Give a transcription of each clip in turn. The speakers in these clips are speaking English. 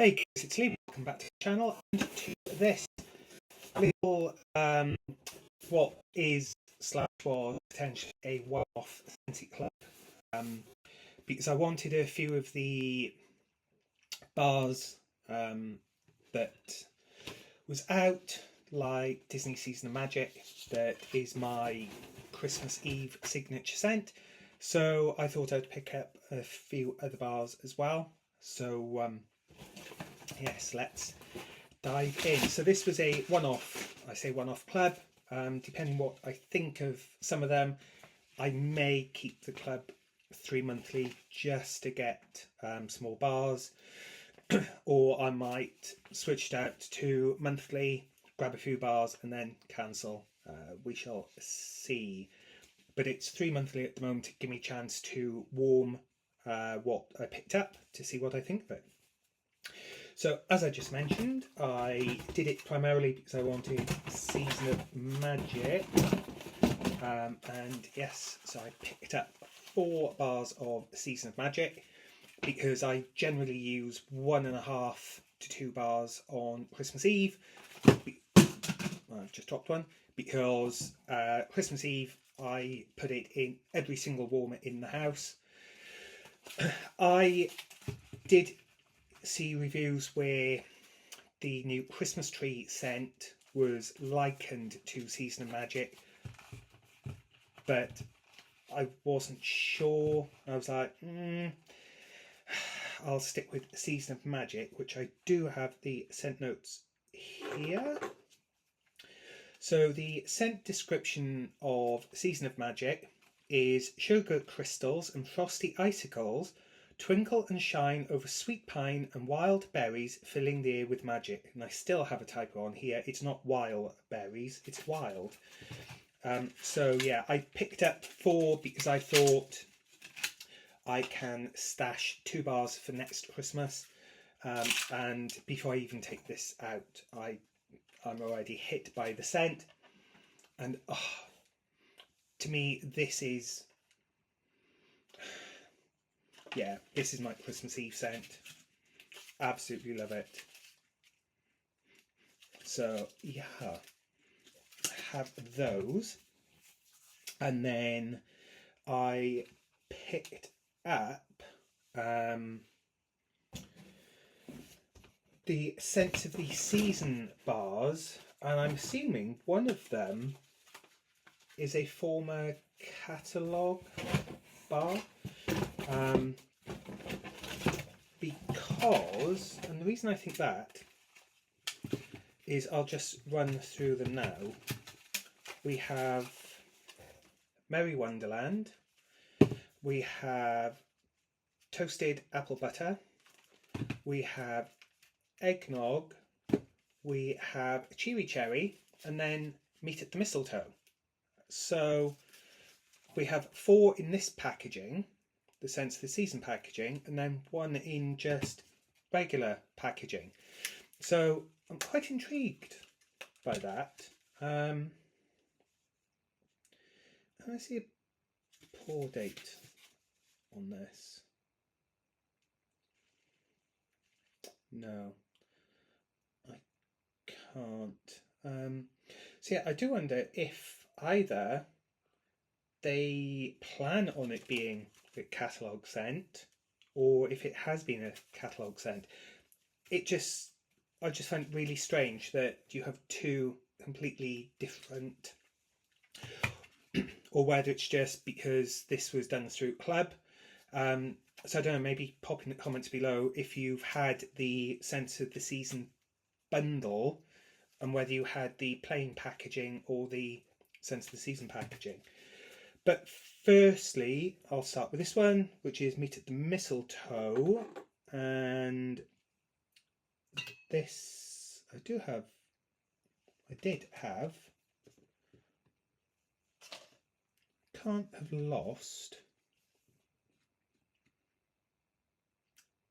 Hey guys, it's Lee. Welcome back to the channel and to this little what is slash was potentially a one-off Scentsy club, because I wanted a few of the bars that was out, like Disney Season of Magic, that is my Christmas Eve signature scent. So I thought I'd pick up a few other bars as well. So yes, let's dive in. So this was a one-off, I say one-off club. Depending what I think of some of them, I may keep the club 3 monthly just to get small bars, or I might switch it out to monthly, grab a few bars and then cancel. We shall see. But it's 3 monthly at the moment to give me a chance to warm what I picked up to see what I think of it. So, as I just mentioned, I did it primarily because I wanted Season of Magic. And yes, so I picked up 4 bars of Season of Magic because I generally use 1.5 to 2 bars on Christmas Eve. I've just dropped one because Christmas Eve I put it in every single warmer in the house. I did see reviews where the new Christmas tree scent was likened to Season of Magic, but I wasn't sure. I was like, I'll stick with Season of Magic, which I do have the scent notes here. So the scent description of Season of Magic is sugar crystals and frosty icicles twinkle and shine over sweet pine and wild berries, filling the air with magic. And I still have a typo on here. It's not wild berries, it's wild. So yeah, I picked up 4 because I thought I can stash 2 bars for next Christmas. And before I even take this out, I'm already hit by the scent. And to me, this is... yeah, this is my Christmas Eve scent. Absolutely love it. So yeah, I have those. And then I picked up the Scents of the Season bars, and I'm assuming one of them is a former catalogue bar. Because, and the reason I think that is, I'll just run through them now. We have Merry Wonderland, we have Toasted Apple Butter, we have Eggnog, we have Cheery Cherry, and then Meat at the Mistletoe. So we have 4 in this packaging, the Scents of the Season packaging, and then 1 in just regular packaging. So I'm quite intrigued by that. I see a pour date on this. No, I can't. So yeah, I do wonder if either they plan on it being a catalogue scent, or if it has been a catalogue scent. I just find it really strange that you have 2 completely different, or whether it's just because this was done through club. So I don't know, maybe pop in the comments below if you've had the Scents of the Season bundle and whether you had the plain packaging or the Scents of the Season packaging. But firstly, I'll start with this one, which is Meat at the Mistletoe. And this, I did have, can't have lost.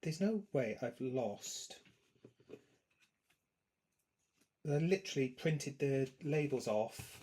There's no way I've lost. I literally printed the labels off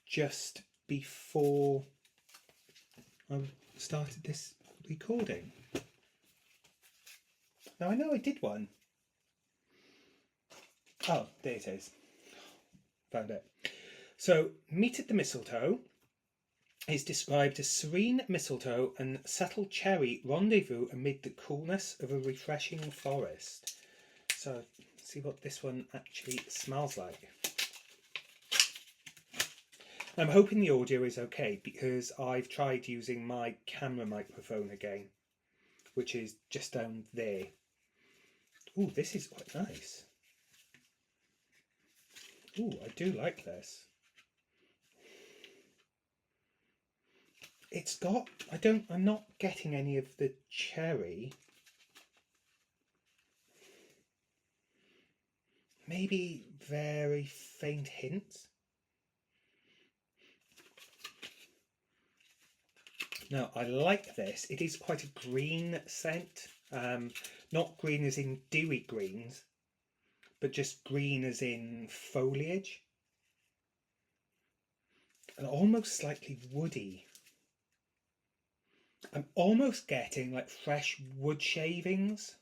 just before I started this recording. Now I know I did one Oh, there it is. Found it. So, Meet at the Mistletoe is described as serene mistletoe and subtle cherry rendezvous amid the coolness of a refreshing forest. So, see what this one actually smells like. I'm hoping the audio is okay because I've tried using my camera microphone again, which is just down there. Ooh, this is quite nice. Ooh, I do like this. It's got, I'm not getting any of the cherry. Maybe very faint hints. No, I like this. It is quite a green scent. Not green as in dewy greens, but just green as in foliage. And almost slightly woody. I'm almost getting like fresh wood shavings,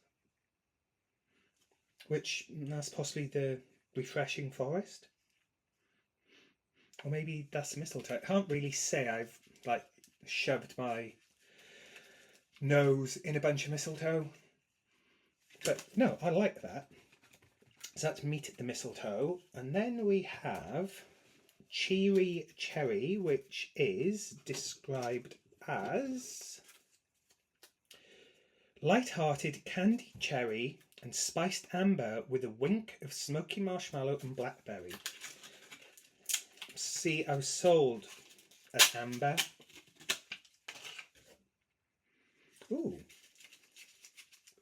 which that's possibly the refreshing forest. Or maybe that's mistletoe. I can't really say. I've like shoved my nose in a bunch of mistletoe. But no, I like that. So that's Meet at the Mistletoe. And then we have Cheery Cherry, which is described as light-hearted candied cherry and spiced amber with a wink of smoky marshmallow and blackberry. See, I was sold at amber. Ooh.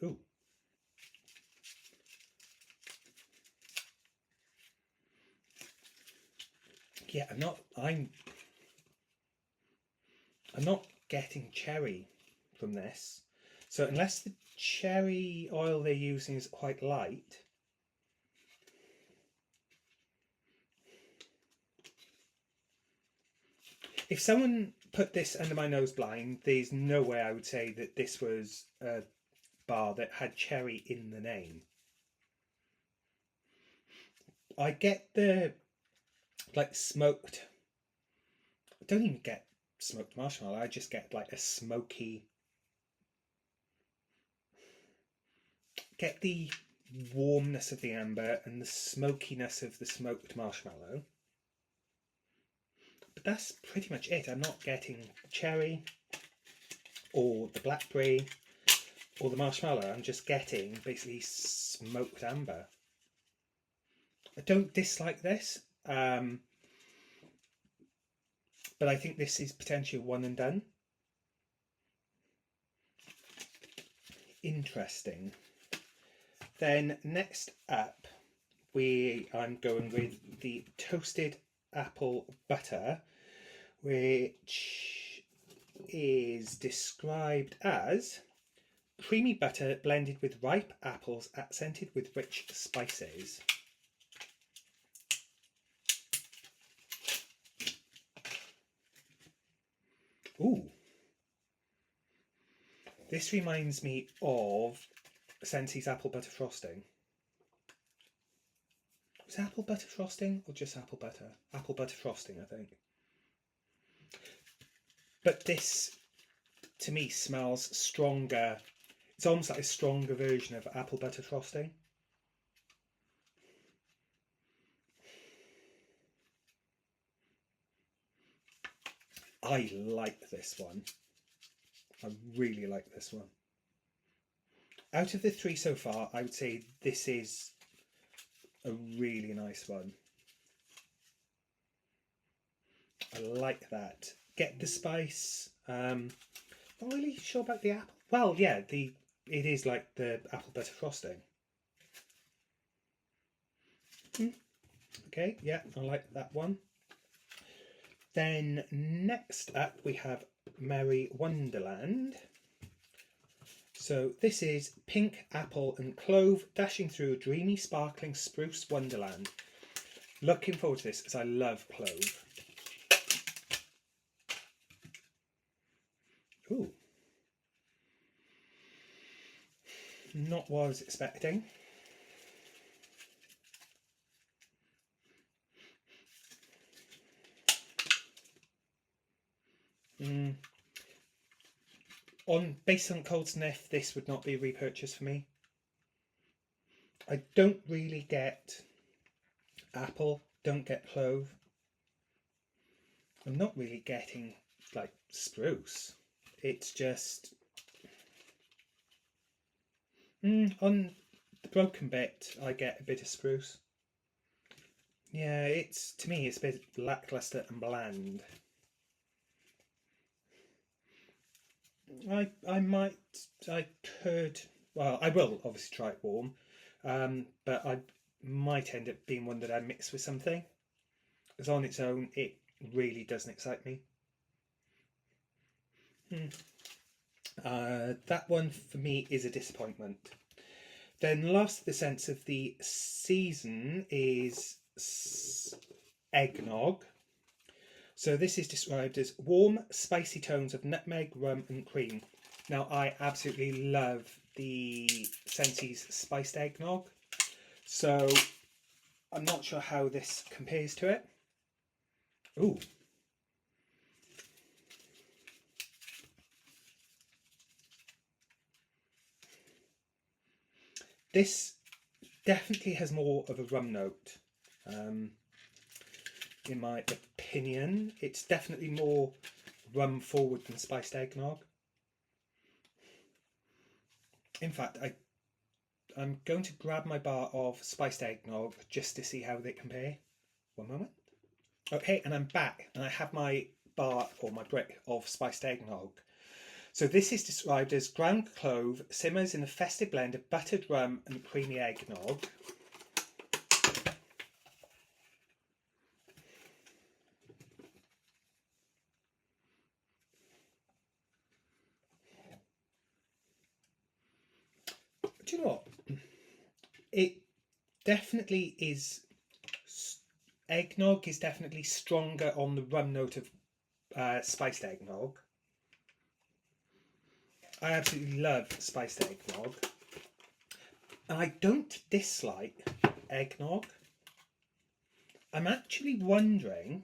Ooh. Yeah, I'm not getting cherry from this. So unless the cherry oil they're using is quite light. If someone put this under my nose blind, there's no way I would say that this was a bar that had cherry in the name. I get the like smoked. I don't even get smoked marshmallow. I just get like a smoky. Get the warmness of the amber and the smokiness of the smoked marshmallow. But that's pretty much it. I'm not getting cherry or the blackberry or the marshmallow. I'm just getting basically smoked amber. I don't dislike this, but I think this is potentially one and done. Interesting. Then next up, I'm going with the toasted apple butter, which is described as creamy butter blended with ripe apples accented with rich spices. Ooh. This reminds me of Scentsy's apple butter frosting. Was it apple butter frosting or just apple butter? Apple butter frosting, I think. But this, to me, smells stronger. It's almost like a stronger version of apple butter frosting. I like this one. I really like this one. Out of the three so far, I would say this is a really nice one. I like that. Get the spice. Not really sure about the apple. Well, yeah, it is like the apple butter frosting. Okay, yeah, I like that one. Then next up we have Merry Wonderland. So this is pink apple and clove dashing through a dreamy, sparkling spruce wonderland. Looking forward to this because I love clove. Ooh. Not what I was expecting. based on cold sniff, this would not be a repurchase for me. I don't really get apple, don't get clove. I'm not really getting like spruce. It's just on the broken bit I get a bit of spruce. Yeah, to me it's a bit lackluster and bland. I could, well, I will obviously try it warm, but I might end up being one that I mix with something. Because on its own, it really doesn't excite me. That one for me is a disappointment. Then last of the scents of the season is eggnog. So this is described as warm, spicy tones of nutmeg, rum and cream. Now I absolutely love the Scentsy's spiced eggnog. So I'm not sure how this compares to it. Ooh. This definitely has more of a rum note. In my opinion, it's definitely more rum forward than spiced eggnog. In fact, I'm going to grab my bar of spiced eggnog just to see how they compare. One moment. Okay, and I'm back, and I have my bar or my brick of spiced eggnog. So this is described as ground clove simmers in a festive blend of buttered rum and creamy eggnog. Do you know what? It definitely is. Eggnog is definitely stronger on the rum note of spiced eggnog. I absolutely love spiced eggnog. And I don't dislike eggnog. I'm actually wondering,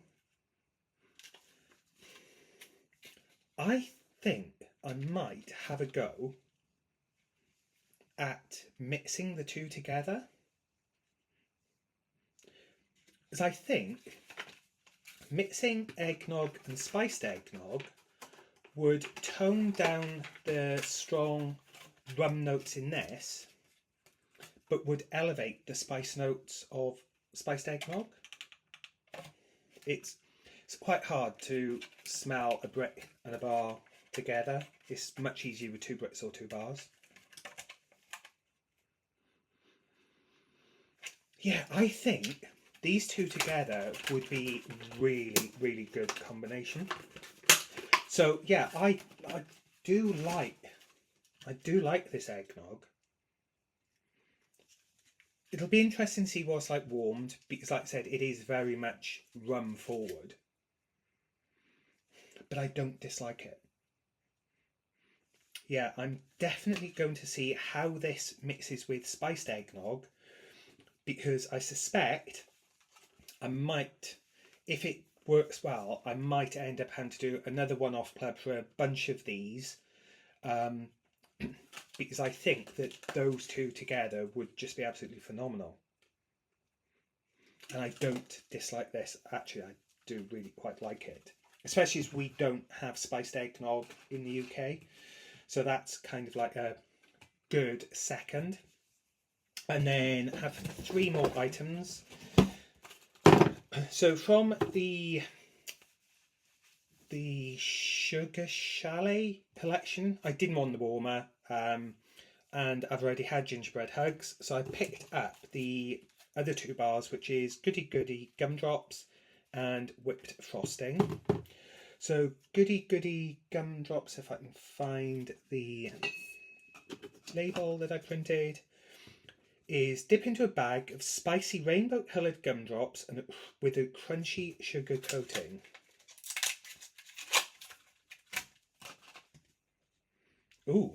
I think I might have a go at mixing the two together. Because I think mixing eggnog and spiced eggnog would tone down the strong rum notes in this, but would elevate the spice notes of spiced eggnog. It's quite hard to smell a brick and a bar together. It's much easier with 2 bricks or 2 bars. Yeah, I think these two together would be really, really good combination. So yeah, I do like this eggnog. It'll be interesting to see what's like warmed, because like I said, it is very much rum forward. But I don't dislike it. Yeah, I'm definitely going to see how this mixes with spiced eggnog, because I suspect I might, if it works well, I might end up having to do another one-off club for a bunch of these, because I think that those two together would just be absolutely phenomenal. And I don't dislike this. Actually, I do really quite like it, especially as we don't have spiced eggnog in the UK. So that's kind of like a good second. And then I have 3 more items. So from the Sugar Chalet collection, I didn't want the warmer, and I've already had gingerbread hugs, so I picked up the other 2 bars, which is Goody Goody Gumdrops and Whipped Frosting. So Goody Goody Gumdrops, if I can find the label that I printed, is dip into a bag of spicy rainbow coloured gumdrops and with a crunchy sugar coating. Ooh,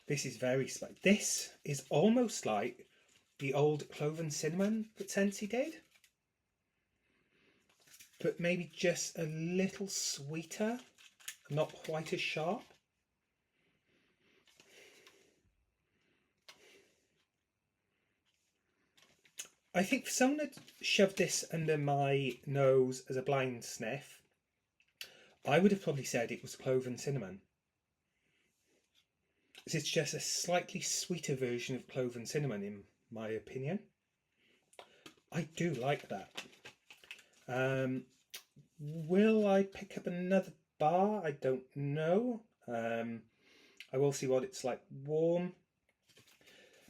this is very spicy. This is almost like the old clove and cinnamon that Scentsy did, but maybe just a little sweeter. not quite as sharp. I think if someone had shoved this under my nose as a blind sniff, I would have probably said it was clove and cinnamon. It's just a slightly sweeter version of clove and cinnamon, in my opinion. I do like that. Will I pick up another bar? I don't know. I will see what it's like warm.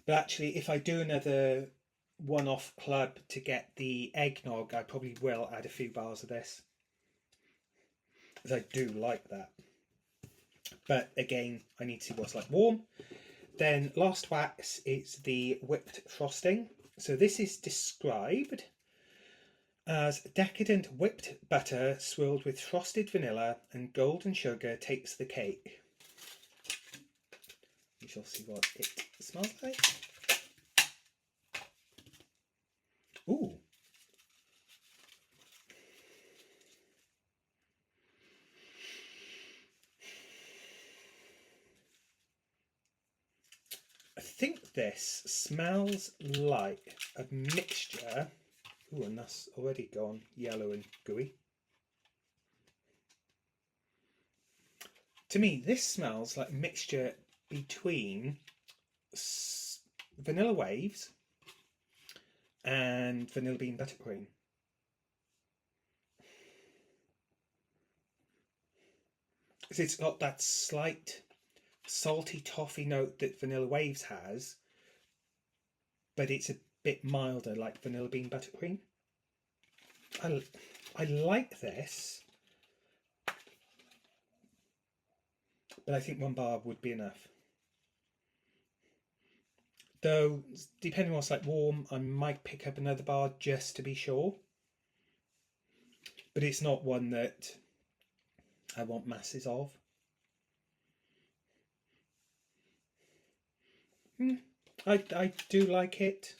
But actually, if I do another one-off club to get the eggnog, I probably will add a few bars of this, because I do like that. But again, I need to see what's like warm. Then last wax is the whipped frosting. So this is described as decadent whipped butter swirled with frosted vanilla and golden sugar takes the cake. We shall see what it smells like. Ooh. I think this smells like a mixture. Ooh, and that's already gone yellow and gooey. To me, this smells like a mixture between vanilla waves and vanilla bean buttercream. It's got that slight salty toffee note that vanilla waves has, but it's a bit milder, like vanilla bean buttercream. I like this, but I think one bar would be enough. Though, depending on what's like warm, I might pick up another bar just to be sure. But it's not one that I want masses of. I do like it.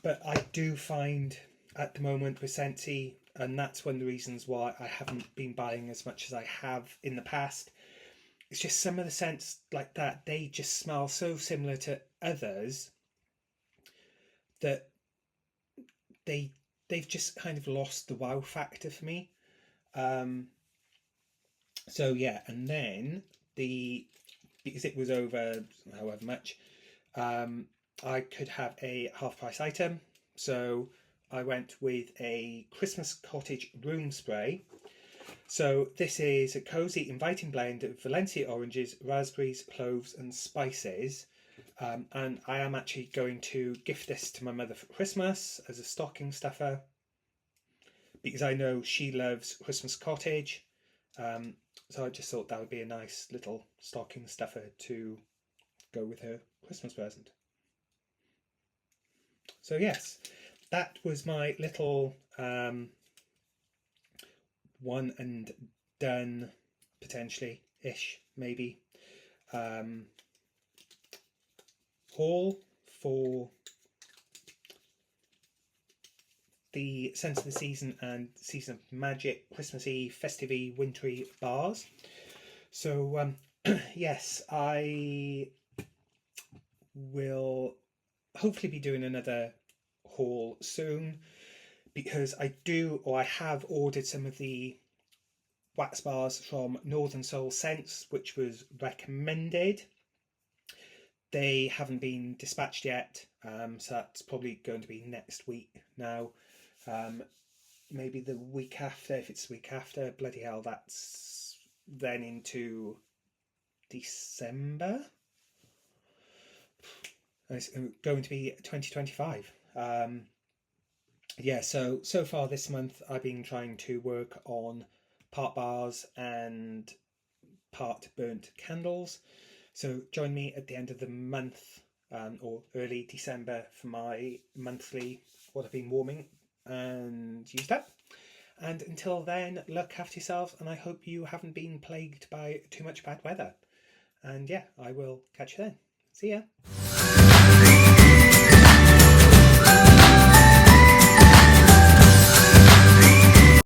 But I do find at the moment with Scentsy, and that's one of the reasons why I haven't been buying as much as I have in the past, it's just some of the scents like that, they just smell so similar to others that they've just kind of lost the wow factor for me. So yeah, and then because it was over however much, I could have a half price item, so I went with a Christmas Cottage room spray. So this is a cosy, inviting blend of Valencia oranges, raspberries, cloves and spices. And I am actually going to gift this to my mother for Christmas as a stocking stuffer, because I know she loves Christmas Cottage. So I just thought that would be a nice little stocking stuffer to go with her Christmas present. So yes, that was my little one and done, potentially ish, maybe, haul for the Scent of the Season and Season of Magic Christmassy, festive-y, wintry bars. So yes, I will hopefully be doing another haul soon, because I have ordered some of the wax bars from Northern Soul Scents, which was recommended. They haven't been dispatched yet, so that's probably going to be next week now. Maybe the week after, if it's the week after. Bloody hell, that's then into December. It's going to be 2025. Yeah, so far this month I've been trying to work on part bars and part burnt candles. So join me at the end of the month, or early December, for my monthly what I've been warming and used up. And until then, look after yourselves, and I hope you haven't been plagued by too much bad weather. And yeah, I will catch you then. See ya.